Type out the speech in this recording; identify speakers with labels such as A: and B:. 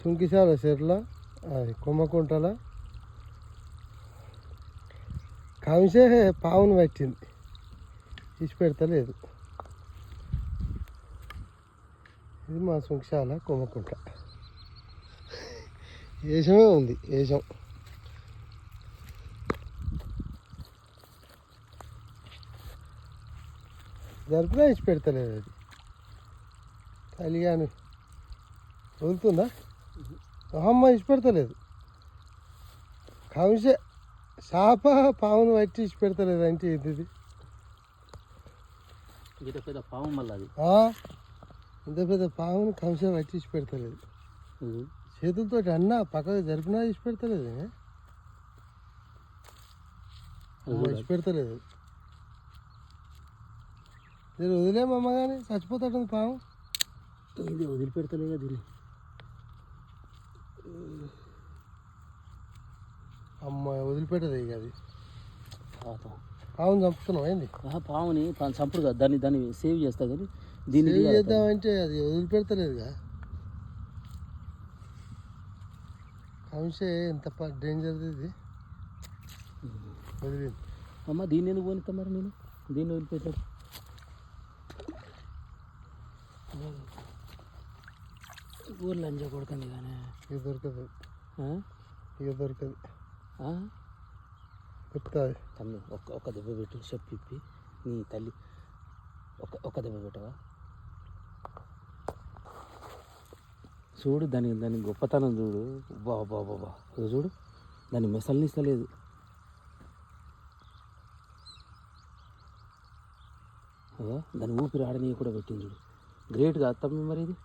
A: సుంకిశాల చెర్ల అది కొమ్మకుంటల కంసే పావును పట్టింది, ఇచ్చి పెడతలేదు. ఇది మా సుంకిశాల కొమ్మకుంట. వేషమే ఉంది, వేషం. జరిపినా ఇచ్చి పెడతలేదు. అది కలిగాను వదులుతుందా? అమ్మ ఇచ్చి పెడతలేదు. కంసే చేప పావును పట్టి ఇచ్చి పెడతలేదు అంటే ఇది
B: పెద్ద పాము. మళ్ళీ అది
A: ఇంత పెద్ద పావును కంసే పట్టి ఇచ్చి పెడతలేదు. చేతులతో అన్న పక్కకు జరిపినా ఇచ్చి పెడతలేదు. ఇచ్చి పెడతలేదు. నేను వదిలేమమ్మ కానీ చచ్చిపోతాడు పాము.
B: ఇది వదిలిపెడతలేదు దీన్ని.
A: అమ్మ వదిలిపెట్టదు ఇక అది. పావుని చంపుతున్నావు ఏంది?
B: పాముని చంపుడు కదా, దాన్ని సేవ్ చేస్తా కానీ దీన్ని
A: చేద్దామంటే అది వదిలిపెడతలేదుగా. కంసే ఎంత డేంజర్ ఇది. వదిలింది
B: అమ్మ. దీన్ని ఎందుకు పోనిస్తా మరి నేను? దీన్ని వదిలిపెట్టాను. ఊర్లో అంజా కొడుతుంది కానీ
A: ఇక దొరకదు. ఇక దొరకదు. చెప్తాది
B: తమ్మి. ఒక్క దెబ్బ పెట్టు చెప్పి నీ తల్లి. ఒక్క దెబ్బ పెట్టవా? చూడు దాని గొప్పతనం చూడు. బాబా చూడు, దాన్ని మెసలనిస్తలేదు. దాని ఊపిరి ఆడని కూడా పెట్టింది చూడు. గ్రేట్ కాదు తమ్మి మరి ఇది.